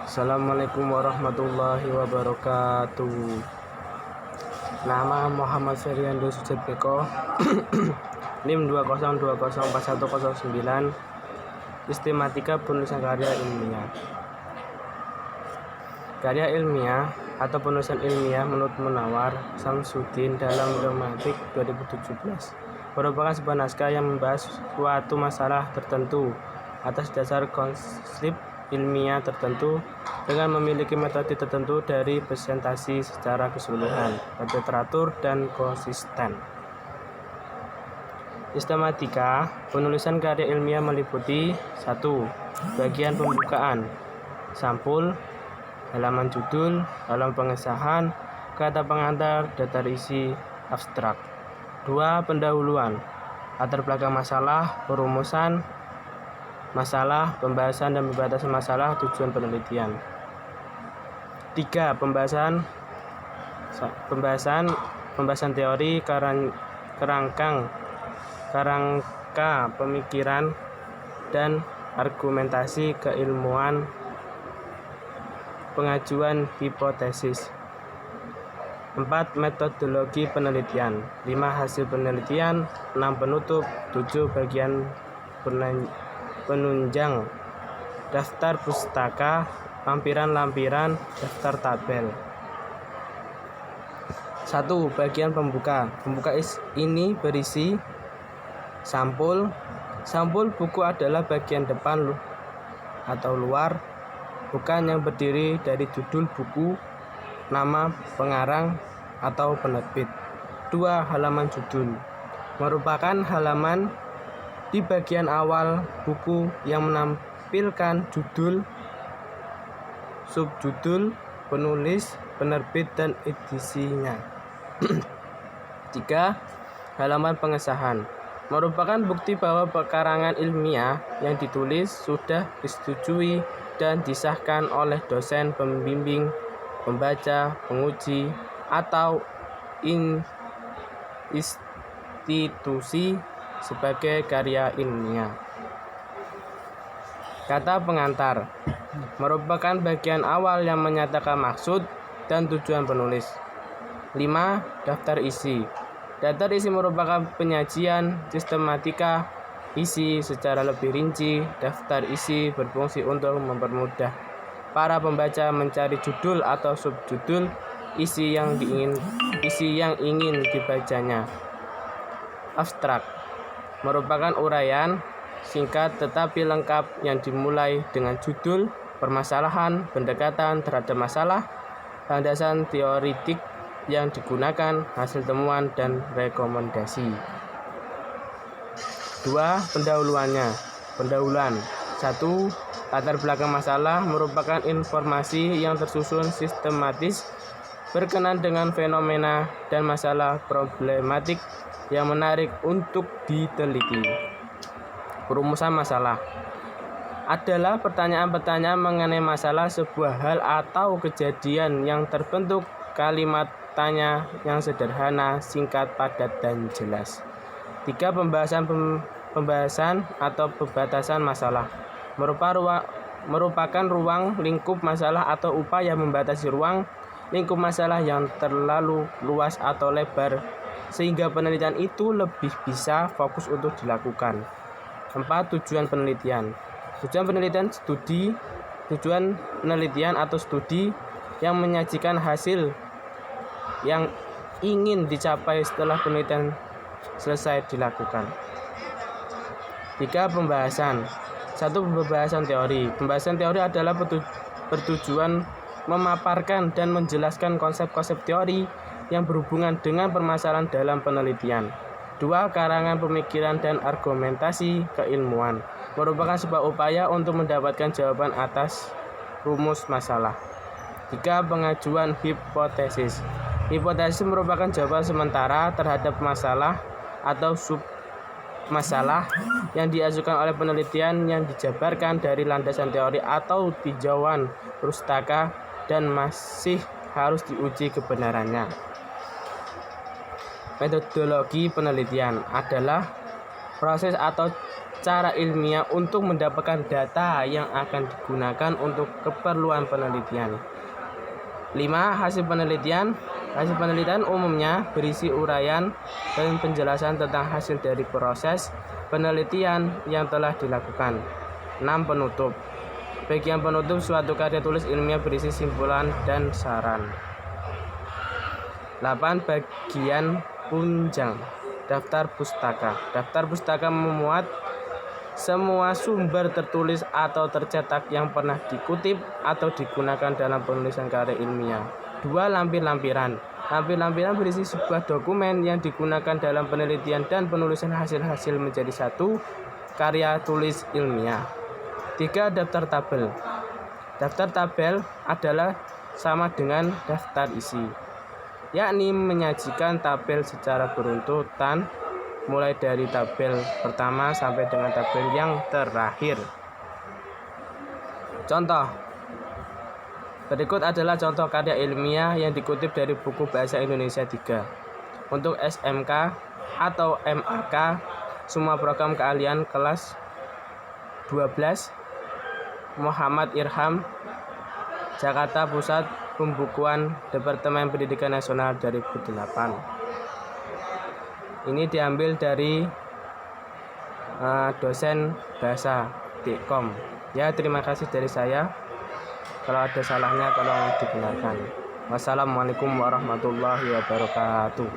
Assalamualaikum warahmatullahi wabarakatuh. Nama Muhammad Feriando Sujatbeko. NIM 202041009. Sistematika penulisan karya ilmiah. Karya ilmiah atau penulisan ilmiah menurut Munawar Samsudin dalam Gramatik 2017 merupakan sebuah naskah yang membahas suatu masalah tertentu atas dasar konsep ilmiah tertentu dengan memiliki metode tertentu dari presentasi secara keseluruhan, teratur dan konsisten. Sistematika penulisan karya ilmiah meliputi 1. Bagian pembukaan, sampul, halaman judul, halaman pengesahan, kata pengantar, daftar isi, abstrak. 2. Pendahuluan, latar belakang masalah, perumusan masalah, pembahasan dan pembatasan masalah, tujuan penelitian. 3. Pembahasan teori, kerangka pemikiran dan argumentasi keilmuan, pengajuan hipotesis. 4. Metodologi penelitian. 5. Hasil penelitian. 6. Penutup. 7. Bagian penunjang, daftar pustaka, lampiran, daftar tabel. 1. Bagian pembuka. Pembuka ini berisi sampul. Sampul buku adalah bagian depan atau luar bukan yang berdiri dari judul buku, nama pengarang atau penerbit. 2. Halaman judul merupakan halaman di bagian awal buku yang menampilkan judul, subjudul, penulis, penerbit, dan edisinya. 3. Halaman pengesahan merupakan bukti bahwa karangan ilmiah yang ditulis sudah disetujui dan disahkan oleh dosen, pembimbing, pembaca, penguji, atau institusi sebagai karya ilmiah. Kata pengantar merupakan bagian awal yang menyatakan maksud dan tujuan penulis. 5. Daftar isi. Daftar isi merupakan penyajian sistematika isi secara lebih rinci. Daftar isi berfungsi untuk mempermudah para pembaca mencari judul atau subjudul isi yang ingin dibacanya. Abstrak merupakan uraian singkat tetapi lengkap yang dimulai dengan judul, permasalahan, pendekatan terhadap masalah, landasan teoritik yang digunakan, hasil temuan, dan rekomendasi. 2. Pendahuluan. 1. Latar belakang masalah merupakan informasi yang tersusun sistematis berkenaan dengan fenomena dan masalah problematik yang menarik untuk diteliti. Perumusan masalah adalah pertanyaan-pertanyaan mengenai masalah sebuah hal atau kejadian yang terbentuk kalimat tanya yang sederhana, singkat, padat, dan jelas. 3. Pembahasan atau pembatasan masalah merupakan ruang lingkup masalah atau upaya membatasi ruang lingkup masalah yang terlalu luas atau lebar sehingga penelitian itu lebih bisa fokus untuk dilakukan. 4. Tujuan penelitian. Tujuan penelitian atau studi yang menyajikan hasil yang ingin dicapai setelah penelitian selesai dilakukan. 3. Pembahasan. 1. Pembahasan teori. Pembahasan teori adalah bertujuan memaparkan dan menjelaskan konsep-konsep teori yang berhubungan dengan permasalahan dalam penelitian. 2. Karangan pemikiran dan argumentasi keilmuan merupakan sebuah upaya untuk mendapatkan jawaban atas rumus masalah. 3. Pengajuan hipotesis. Hipotesis merupakan jawaban sementara terhadap masalah atau submasalah yang diajukan oleh penelitian yang dijabarkan dari landasan teori atau tinjauan pustaka dan masih harus diuji kebenarannya. Metodologi penelitian adalah proses atau cara ilmiah untuk mendapatkan data yang akan digunakan untuk keperluan penelitian. 5. Hasil penelitian umumnya berisi uraian dan penjelasan tentang hasil dari proses penelitian yang telah dilakukan. 6. Penutup. Bagian penutup suatu karya tulis ilmiah berisi simpulan dan saran. 8. Bagian punjang. Daftar pustaka. Daftar pustaka memuat semua sumber tertulis atau tercetak yang pernah dikutip atau digunakan dalam penulisan karya ilmiah. 2. Lampir-lampiran. Lampir-lampiran berisi sebuah dokumen yang digunakan dalam penelitian dan penulisan hasil-hasil menjadi satu karya tulis ilmiah. 3. Daftar tabel. Daftar tabel adalah sama dengan daftar isi, yakni menyajikan tabel secara berurutan mulai dari tabel pertama sampai dengan tabel yang terakhir. Contoh. Berikut adalah contoh karya ilmiah yang dikutip dari buku Bahasa Indonesia 3 untuk SMK atau MAK, semua program keahlian kelas 12, Muhammad Irham, Jakarta Pusat, Pembukuan Departemen Pendidikan Nasional 2008. Ini diambil dari dosen bahasa.com. Ya, terima kasih dari saya. Kalau ada salahnya tolong dibenarkan. Wassalamualaikum warahmatullahi wabarakatuh.